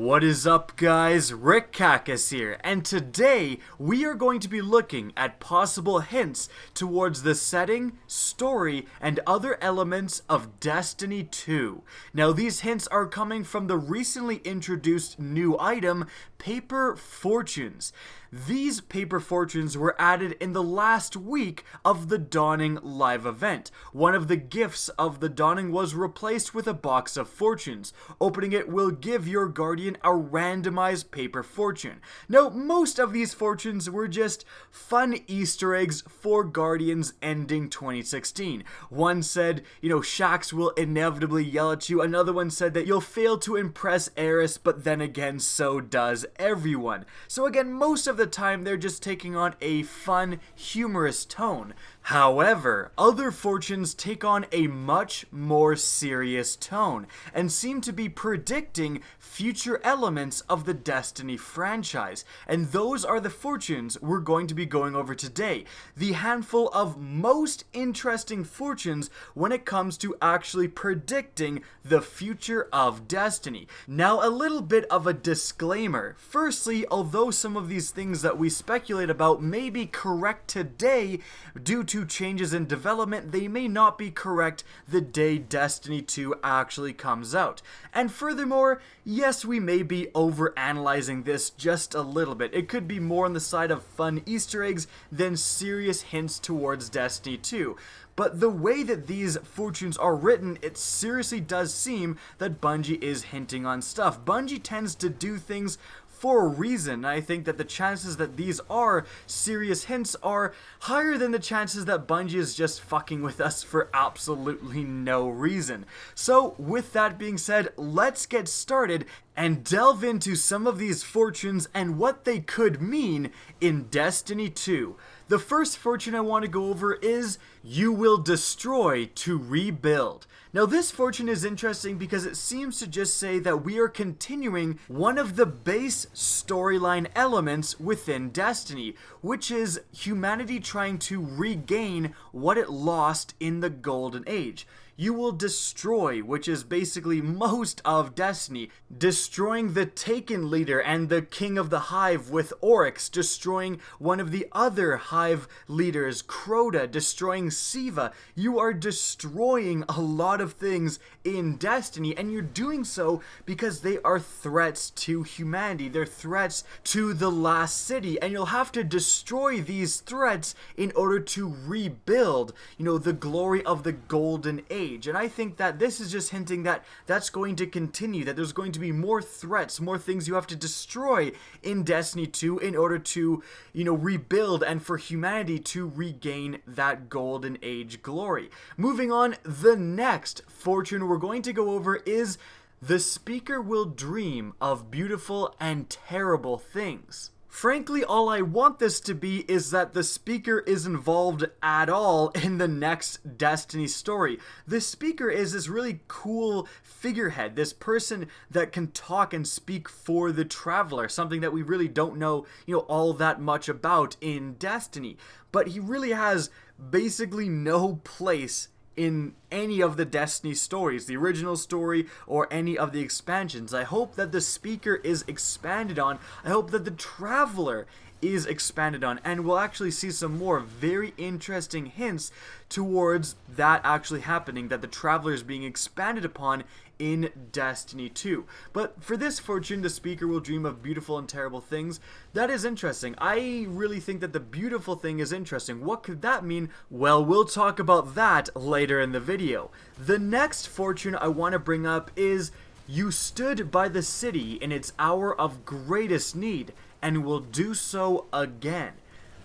What is up, guys? Rick Cacus here, and today we are going to be looking at possible hints towards the setting, story, and other elements of Destiny 2. Now, these hints are coming from the recently introduced new item, Paper Fortunes. These paper fortunes were added in the last week of the Dawning live event. One of the gifts of the Dawning was replaced with a box of fortunes. Opening it will give your guardian a randomized paper fortune. Now, most of these fortunes were just fun Easter eggs for guardians ending 2016. One said, Shax will inevitably yell at you. Another one said that you'll fail to impress Eris, but then again, so does everyone. So again, most of the time they're just taking on a fun, humorous tone. However, other fortunes take on a much more serious tone and seem to be predicting future elements of the Destiny franchise. And those are the fortunes we're going to be going over today. The handful of most interesting fortunes when it comes to actually predicting the future of Destiny. Now, a little bit of a disclaimer. Firstly, although some of these things that we speculate about may be correct today due to changes in development, they may not be correct the day Destiny 2 actually comes out. And furthermore, yes, we may be overanalyzing this just a little bit. It could be more on the side of fun Easter eggs than serious hints towards Destiny 2. But the way that these fortunes are written, it seriously does seem that Bungie is hinting on stuff. Bungie tends to do things for a reason. I think that the chances that these are serious hints are higher than the chances that Bungie is just fucking with us for absolutely no reason. So with that being said, let's get started and delve into some of these fortunes and what they could mean in Destiny 2. The first fortune I want to go over is, you will destroy to rebuild. Now, this fortune is interesting because it seems to just say that we are continuing one of the base storyline elements within Destiny, which is humanity trying to regain what it lost in the Golden Age. You will destroy, which is basically most of Destiny, destroying the Taken leader and the King of the Hive with Oryx, destroying one of the other Hive leaders, Crota, destroying Siva. You are destroying a lot of things in Destiny, and you're doing so because they are threats to humanity. They're threats to the last city, and you'll have to destroy these threats in order to rebuild, the glory of the Golden Age. And I think that this is just hinting that that's going to continue, that there's going to be more threats, more things you have to destroy in Destiny 2 in order to, rebuild and for humanity to regain that Golden Age glory. Moving on, the next fortune we're going to go over is, the speaker will dream of beautiful and terrible things. Frankly, all I want this to be is that the speaker is involved at all in the next Destiny story. The speaker is this really cool figurehead, this person that can talk and speak for the Traveler, something that we really don't know, all that much about in Destiny. But he really has basically no place in any of the Destiny stories, the original story or any of the expansions. I hope that the speaker is expanded on. I hope that the Traveler is expanded on, and we'll actually see some more very interesting hints towards that actually happening, that the Traveler is being expanded upon in Destiny 2. But for this fortune, the speaker will dream of beautiful and terrible things. That is interesting. I really think that the beautiful thing is interesting. What could that mean? Well, we'll talk about that later in the video. The next fortune I want to bring up is, you stood by the city in its hour of greatest need and will do so again.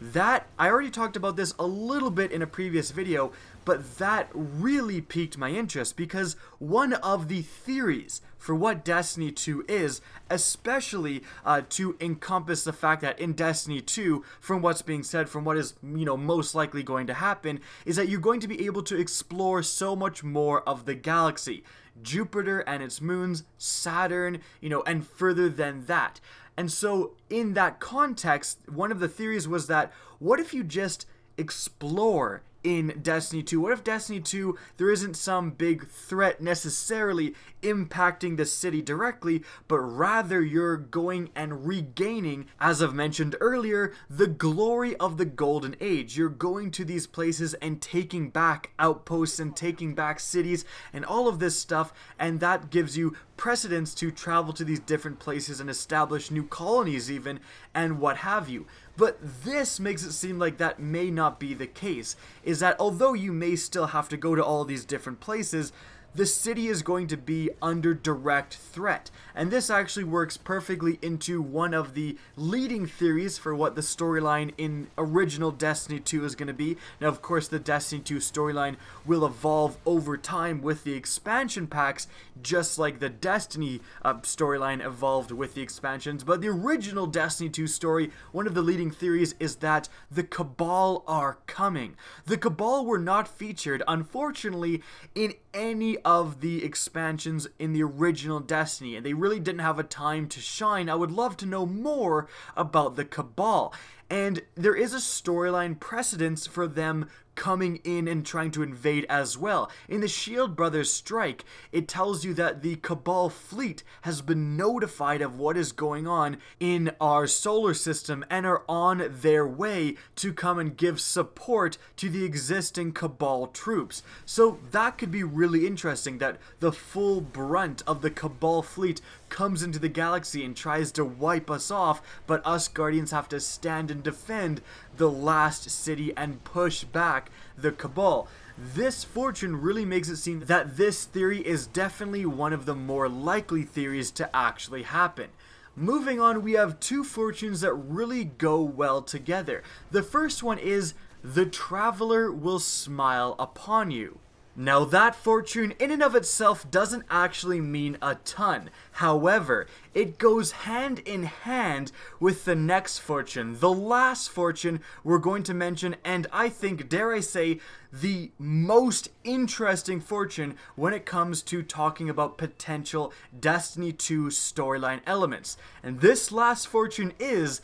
That, I already talked about this a little bit in a previous video, but that really piqued my interest because one of the theories for what Destiny 2 is, especially to encompass the fact that in Destiny 2, from what's being said, from what is, most likely going to happen, is that you're going to be able to explore so much more of the galaxy. Jupiter and its moons, Saturn, and further than that. And so in that context, one of the theories was that, what if you just explore in Destiny 2? What if Destiny 2, there isn't some big threat necessarily impacting the city directly, but rather you're going and regaining, as I've mentioned earlier, the glory of the Golden Age. You're going to these places and taking back outposts and taking back cities and all of this stuff, and that gives you precedence to travel to these different places and establish new colonies even, and what have you. But this makes it seem like that may not be the case, is that although you may still have to go to all these different places, the city is going to be under direct threat. And this actually works perfectly into one of the leading theories for what the storyline in original Destiny 2 is going to be. Now, of course, the Destiny 2 storyline will evolve over time with the expansion packs, just like the Destiny storyline evolved with the expansions. But the original Destiny 2 story, one of the leading theories is that the Cabal are coming. The Cabal were not featured, unfortunately, in any of the expansions in the original Destiny, and they really didn't have a time to shine. I would love to know more about the Cabal, and there is a storyline precedence for them coming in and trying to invade as well. In the Shield Brothers strike, it tells you that the Cabal fleet has been notified of what is going on in our solar system and are on their way to come and give support to the existing Cabal troops. So that could be really interesting, that the full brunt of the Cabal fleet comes into the galaxy and tries to wipe us off, but us Guardians have to stand and defend the last city and push back the Cabal. This fortune really makes it seem that this theory is definitely one of the more likely theories to actually happen. Moving on, we have two fortunes that really go well together. The first one is, the Traveler will smile upon you. Now that fortune in and of itself doesn't actually mean a ton. However, it goes hand in hand with the next fortune, the last fortune we're going to mention, and I think, dare I say, the most interesting fortune when it comes to talking about potential Destiny 2 storyline elements. And this last fortune is,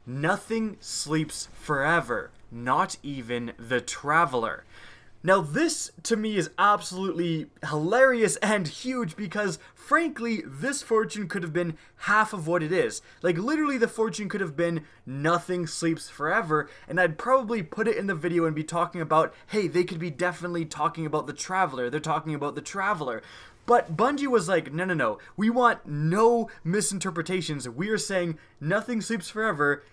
nothing sleeps forever, not even the Traveler. Now this, to me, is absolutely hilarious and huge because, frankly, this fortune could have been half of what it is. Like, literally, the fortune could have been nothing sleeps forever, and I'd probably put it in the video and be talking about, hey, they could be definitely talking about the Traveler. They're talking about the Traveler. But Bungie was like, no, we want no misinterpretations. We are saying nothing sleeps forever,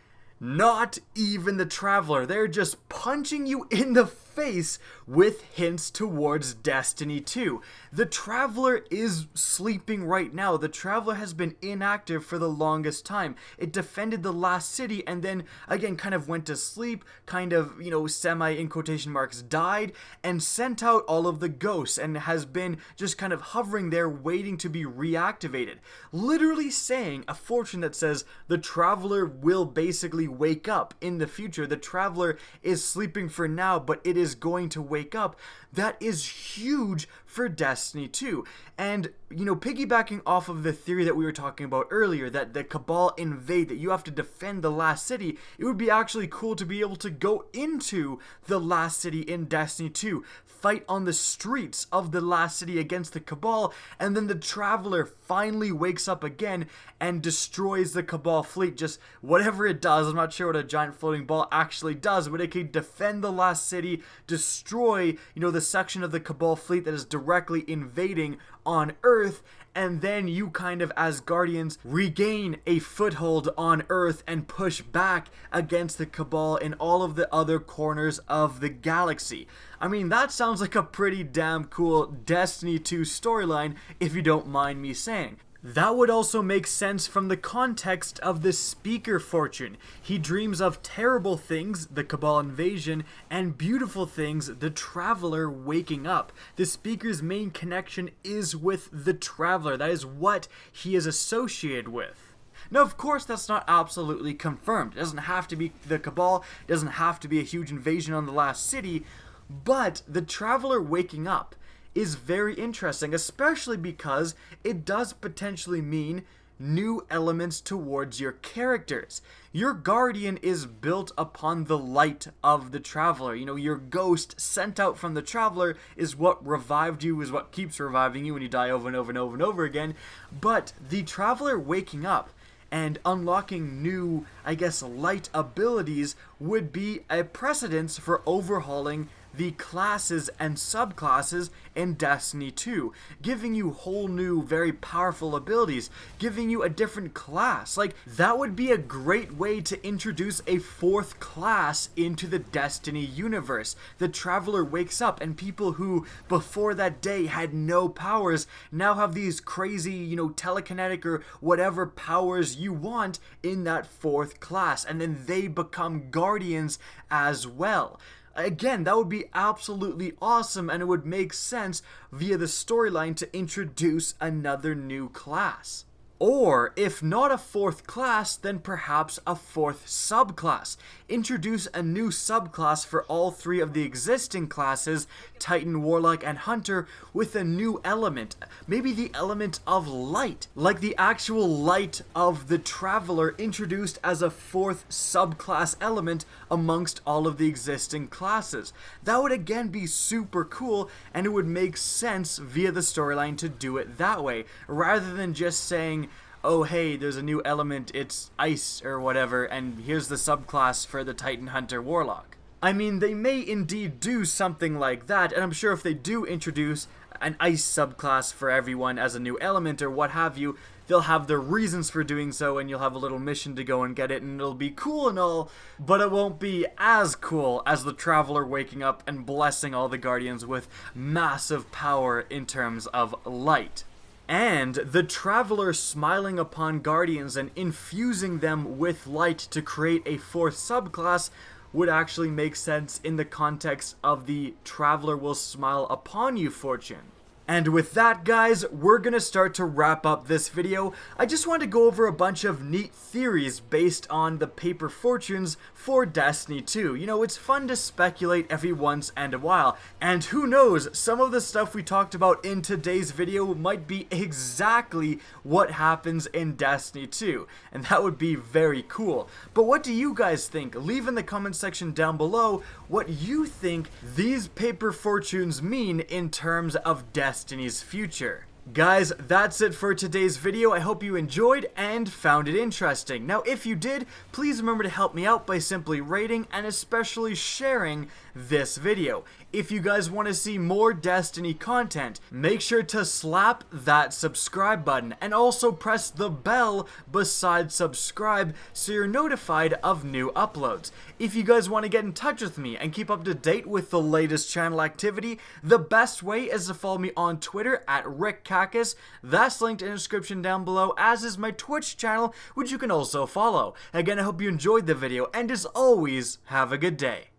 not even the Traveler. They're just punching you in the face with hints towards Destiny 2. The Traveler is sleeping right now. The Traveler has been inactive for the longest time. It defended the last city and then again kind of went to sleep, kind of, semi in quotation marks died, and sent out all of the ghosts and has been just kind of hovering there waiting to be reactivated. Literally saying a fortune that says the Traveler will basically wake up in the future. The Traveler is sleeping for now, but it is going to wake up. That is huge for Destiny 2. And, piggybacking off of the theory that we were talking about earlier, that the Cabal invade, that you have to defend the last city, it would be actually cool to be able to go into the last city in Destiny 2, fight on the streets of the last city against the Cabal, and then the Traveler finally wakes up again and destroys the Cabal fleet. Just whatever it does, I'm not sure what a giant floating ball actually does, but it can defend the last city, destroy, the section of the Cabal fleet that is directly invading on Earth, and then you kind of, as Guardians, regain a foothold on Earth and push back against the Cabal in all of the other corners of the galaxy. I mean, that sounds like a pretty damn cool Destiny 2 storyline, if you don't mind me saying. That would also make sense from the context of the Speaker fortune. He dreams of terrible things, the Cabal invasion, and beautiful things, the Traveler waking up. The Speaker's main connection is with the Traveler. That is what he is associated with. Now, of course, that's not absolutely confirmed. It doesn't have to be the Cabal, it doesn't have to be a huge invasion on the last city, but the Traveler waking up is very interesting, especially because it does potentially mean new elements towards your characters. Your guardian is built upon the light of the traveler. You know, your ghost sent out from the traveler is what revived you, is what keeps reviving you when you die over and over and over and over again. But the traveler waking up and unlocking new, I guess, light abilities would be a precedence for overhauling the classes and subclasses in Destiny 2, giving you whole new, very powerful abilities, giving you a different class. Like, that would be a great way to introduce a fourth class into the Destiny universe. The Traveler wakes up, and people who before that day had no powers now have these crazy, you know, telekinetic or whatever powers you want in that fourth class, and then they become guardians as well. Again, that would be absolutely awesome, and it would make sense via the storyline to introduce another new class. Or, if not a fourth class, then perhaps a fourth subclass. Introduce a new subclass for all three of the existing classes, Titan, Warlock, and Hunter, with a new element. Maybe the element of light, like the actual light of the Traveler introduced as a fourth subclass element amongst all of the existing classes. That would again be super cool, and it would make sense via the storyline to do it that way, rather than just saying, oh hey, there's a new element, it's ice or whatever, and here's the subclass for the Titan, Hunter, Warlock. I mean, they may indeed do something like that, and I'm sure if they do introduce an ice subclass for everyone as a new element or what have you, they'll have their reasons for doing so, and you'll have a little mission to go and get it, and it'll be cool and all, but it won't be as cool as the Traveler waking up and blessing all the Guardians with massive power in terms of light. And the Traveler smiling upon Guardians and infusing them with light to create a fourth subclass would actually make sense in the context of the Traveler will smile upon you fortune. And with that, guys, we're gonna start to wrap up this video. I just wanted to go over a bunch of neat theories based on the paper fortunes for Destiny 2. You know, it's fun to speculate every once and a while, and who knows, some of the stuff we talked about in today's video might be exactly what happens in Destiny 2, and that would be very cool. But what do you guys think? Leave in the comment section down below what you think these paper fortunes mean in terms of Destiny's future. Guys, that's it for today's video. I hope you enjoyed and found it interesting. Now, if you did, please remember to help me out by simply rating and especially sharing this video. If you guys want to see more Destiny content, make sure to slap that subscribe button and also press the bell beside subscribe so you're notified of new uploads. If you guys want to get in touch with me and keep up to date with the latest channel activity, the best way is to follow me on Twitter at RickCacus. That's linked in the description down below, as is my Twitch channel, which you can also follow. Again, I hope you enjoyed the video, and as always, have a good day.